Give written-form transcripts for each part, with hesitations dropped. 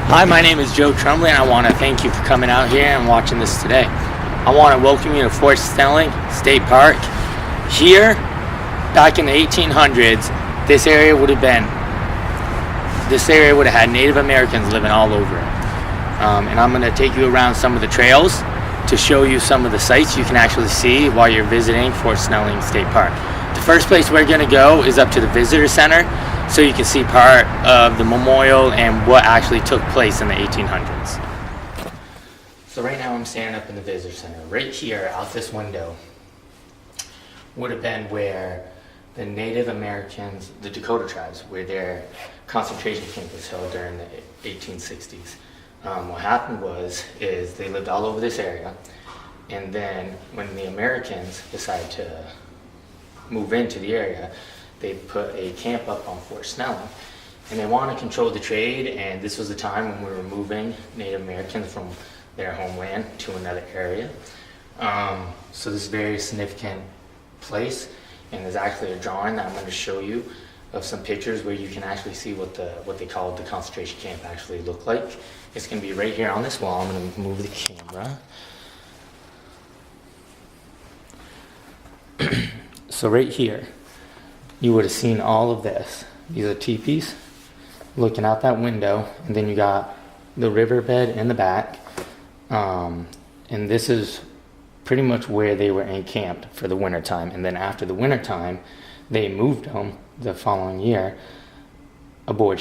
Hi, my name is Joe Tremblay, and I want to thank you for coming out here and watching this today. I want to welcome you to Fort Snelling State Park. Here, back in the 1800s, this area would have had Native Americans living all over it. And I'm going to take you around some of the trails to show you some of the sights you can actually see while you're visiting Fort Snelling State Park. The first place we're going to go is up to the Visitor Center, so you can see part of the memorial and what actually took place in the 1800s. So right now I'm standing up in the Visitor Center. Right here, out this window, would have been where the Native Americans, the Dakota tribes, where their concentration camp was held during the 1860s. What happened is they lived all over this area, and then when the Americans decided to move into the area, they put a camp up on Fort Snelling, and they wanted to control the trade, and this was the time when we were moving Native Americans from their homeland to another area. So this is a very significant place, and there's actually a drawing that I'm going to show you of some pictures where you can actually see what they called the concentration camp actually looked like. It's going to be right here on this wall. I'm going to move the camera. So right here, you would have seen all of this. These are teepees looking out that window, and then you got the riverbed in the back. And this is pretty much where they were encamped for the wintertime. And then after the wintertime, they moved them the following year aboard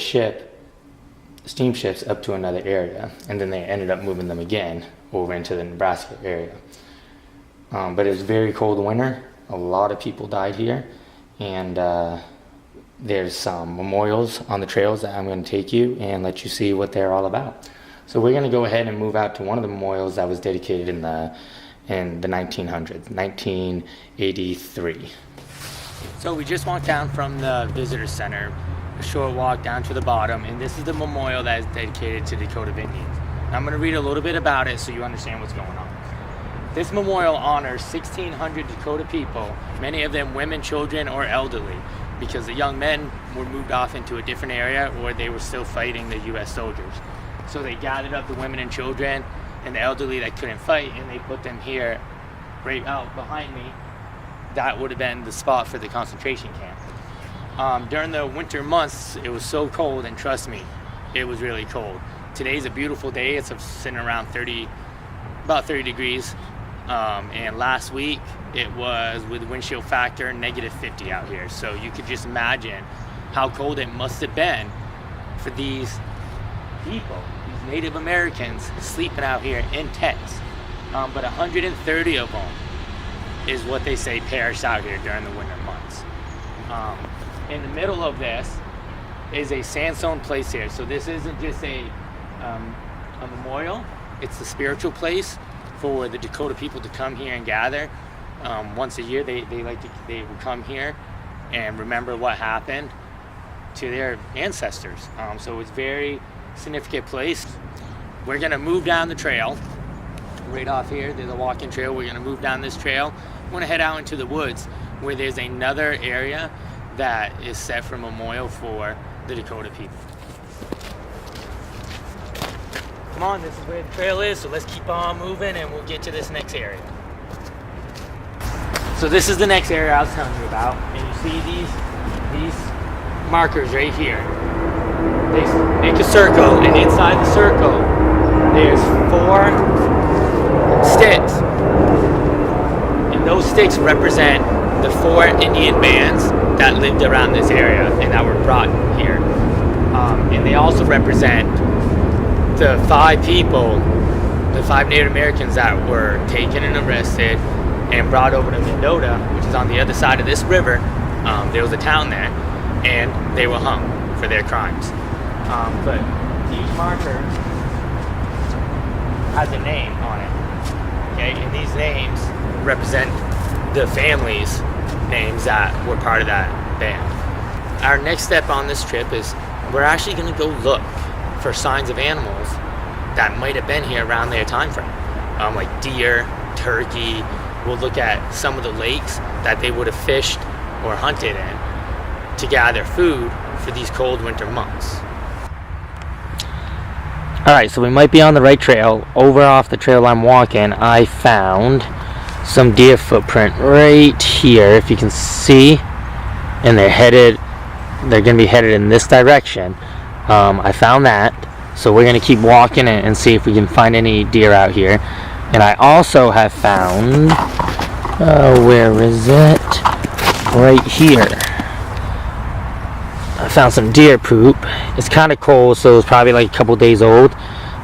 steamships up to another area. And then they ended up moving them again over into the Nebraska area. But it was a very cold winter. A lot of people died here. And there's some memorials on the trails that I'm going to take you and let you see what they're all about. So we're going to go ahead and move out to one of the memorials that was dedicated in the 1900s, 1983. So we just walked down from the Visitor Center, a short walk down to the bottom, and this is the memorial that is dedicated to Dakota Indians. I'm going to read a little bit about it so you understand what's going on. This memorial honors 1,600 Dakota people, many of them women, children, or elderly, because the young men were moved off into a different area or they were still fighting the U.S. soldiers. So they gathered up the women and children and the elderly that couldn't fight, and they put them here right out behind me. That would have been the spot for the concentration camp. During the winter months, it was so cold, and trust me, it was really cold. Today's a beautiful day. It's sitting around about 30 degrees. And last week it was, with windshield factor, -50 out here. So you could just imagine how cold it must have been for these people, these Native Americans, sleeping out here in tents. But 130 of them is what they say perished out here during the winter months. In the middle of this is a sandstone place here. So this isn't just a memorial, it's the spiritual place for the Dakota people to come here and gather. Once a year they would come here and remember what happened to their ancestors. So it's a very significant place. We're gonna move down the trail right off here. There's a walking trail. We're gonna move down this trail. We're gonna head out into the woods where there's another area that is set for memorial for the Dakota people. Come on, this is where the trail is, so let's keep on moving and we'll get to this next area. So this is the next area I was telling you about, and you see these markers right here. They make a circle, and inside the circle there's 4 sticks, and those sticks represent the 4 Indian bands that lived around this area and that were brought here. And they also represent the 5 people, the 5 Native Americans that were taken and arrested and brought over to Mendota, which is on the other side of this river. There was a town there, and they were hung for their crimes. But each marker has a name on it, okay? And these names represent the families' names that were part of that band. Our next step on this trip is we're actually going to go look for signs of animals that might have been here around their time frame, like deer, turkey. We'll look at some of the lakes that they would have fished or hunted in to gather food for these cold winter months. Alright, so we might be on the right trail. Over off the trail I'm walking, I found some deer footprint right here, if you can see. And they're gonna be headed in this direction. I found that, so we're gonna keep walking and see if we can find any deer out here. And I also have found, where is it? Right here. I found some deer poop. It's kind of cold, so it's probably like a couple days old.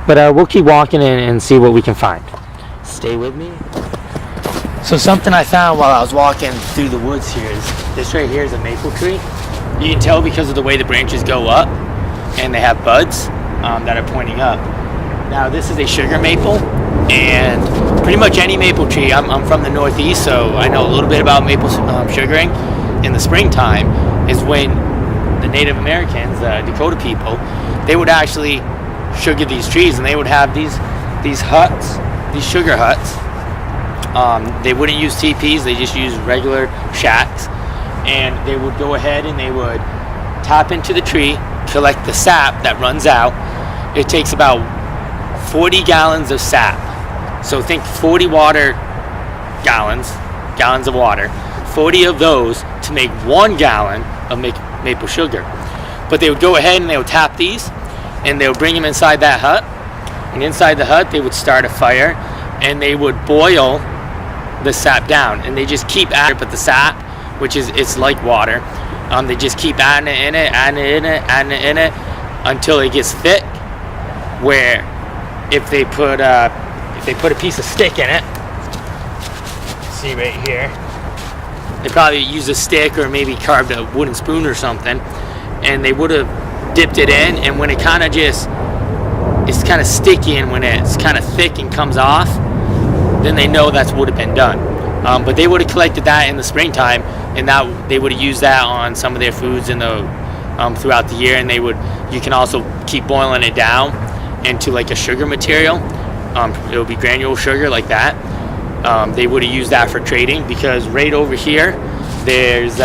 But we'll keep walking and see what we can find. Stay with me. So something I found while I was walking through the woods here is this right here is a maple tree. You can tell because of the way the branches go up, and they have buds that are pointing up. Now this is a sugar maple, and pretty much any maple tree. I'm from the Northeast, so I know a little bit about maple sugaring. In the springtime is when the Native Americans, the Dakota people, they would actually sugar these trees, and they would have these huts, these sugar huts. They wouldn't use teepees, they just used regular shacks, and they would go ahead and they would tap into the tree, collect the sap that runs out. It takes about 40 gallons of sap. So think 40 water gallons of water, 40 of those to make 1 gallon of maple sugar. But they would go ahead and they would tap these, and they would bring them inside that hut, and inside the hut they would start a fire, and they would boil the sap down, and they just keep adding, but the sap, which is, it's like water, they just keep adding it in it until it gets thick, where if they put a piece of stick in it, see right here, they probably use a stick or maybe carved a wooden spoon or something, and they would have dipped it in, and when it kind of just, it's kind of sticky, and when it's kind of thick and comes off, then they know that's would have been done. But they would have collected that in the springtime, and that they would have used that on some of their foods in the throughout the year. And you can also keep boiling it down into like a sugar material. It would be granule sugar like that. They would have used that for trading, because right over here there's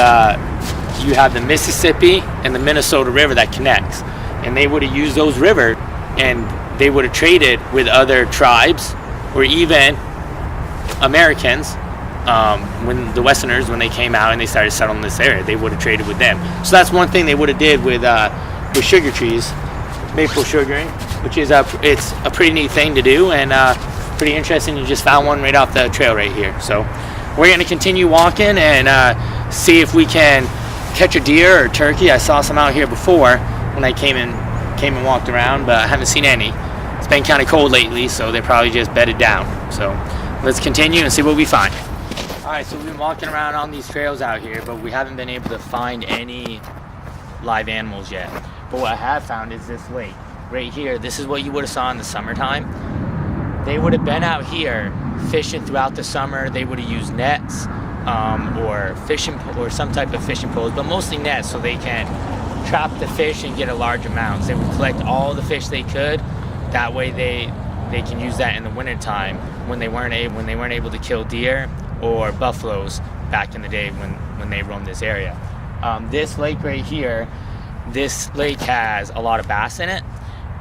you have the Mississippi and the Minnesota River that connects, and they would have used those rivers, and they would have traded with other tribes or even Americans. When the Westerners, when they came out and they started settling this area, they would have traded with them. So that's one thing they would have did with sugar trees, maple sugaring, which is it's a pretty neat thing to do, and pretty interesting. You just found one right off the trail right here. So we're going to continue walking and see if we can catch a deer or turkey. I saw some out here before when I came and walked around, but I haven't seen any. It's been kind of cold lately, so they're probably just bedded down. So let's continue and see what we find. Alright, so we've been walking around on these trails out here, but we haven't been able to find any live animals yet. But what I have found is this lake right here. This is what you would have saw in the summertime. They would have been out here fishing throughout the summer. They would have used nets or fishing or some type of fishing poles, but mostly nets, so they can trap the fish and get a large amount. They would collect all the fish they could. That way they can use that in the wintertime when they weren't able to kill deer or buffaloes back in the day when they roamed this area. This lake right here, this lake has a lot of bass in it,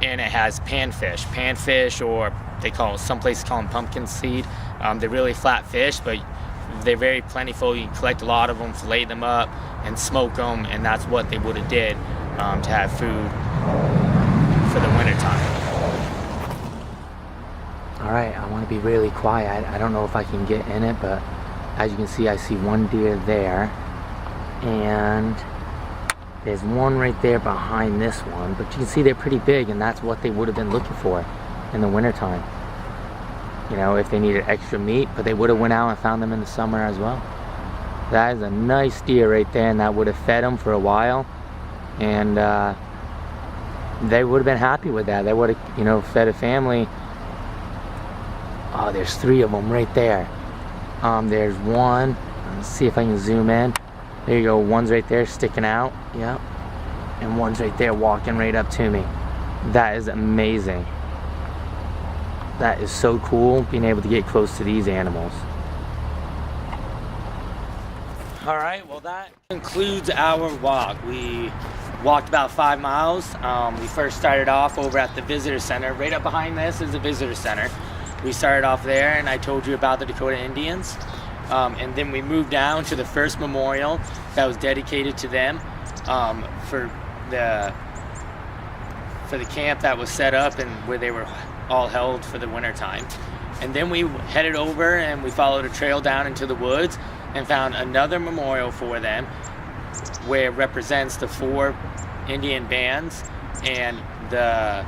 and it has panfish, or some places call them pumpkin seed. They're really flat fish, but they're very plentiful. You can collect a lot of them, fillet them up, and smoke them, and that's what they would have did to have food for the wintertime. Alright, I want to be really quiet. I don't know if I can get in it, but as you can see, I see one deer there, and there's one right there behind this one, but you can see they're pretty big, and that's what they would have been looking for in the wintertime. You know, if they needed extra meat, but they would have went out and found them in the summer as well. That is a nice deer right there, and that would have fed them for a while, and they would have been happy with that. They would have, you know, fed a family. Oh, there's 3 of them right there. There's one. Let's see if I can zoom in. There you go. One's right there sticking out. Yep. And one's right there walking right up to me. That is amazing. That is so cool, being able to get close to these animals. Alright, well that concludes our walk. We walked about 5 miles. We first started off over at the visitor center. Right up behind this is the visitor center. We started off there, and I told you about the Dakota Indians. And then we moved down to the first memorial that was dedicated to them, for the camp that was set up and where they were all held for the winter time. And then we headed over and we followed a trail down into the woods and found another memorial for them, where it represents the 4 Indian bands and the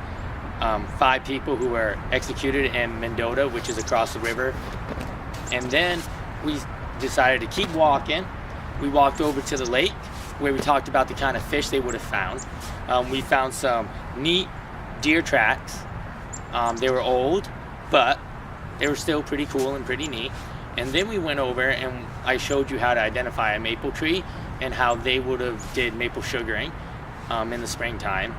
5 people who were executed in Mendota, which is across the river. And then we decided to keep walking. We walked over to the lake, where we talked about the kind of fish they would have found. We found some neat deer tracks. They were old, but they were still pretty cool and pretty neat. And then we went over and I showed you how to identify a maple tree and how they would have did maple sugaring in the springtime.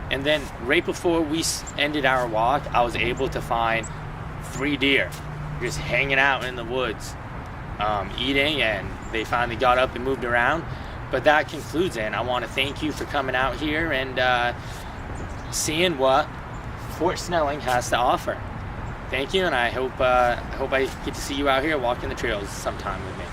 And then right before we ended our walk, I was able to find 3 deer just hanging out in the woods, eating, and they finally got up and moved around. But that concludes it. And I want to thank you for coming out here and seeing what Fort Snelling has to offer. Thank you, and I hope I get to see you out here walking the trails sometime with me.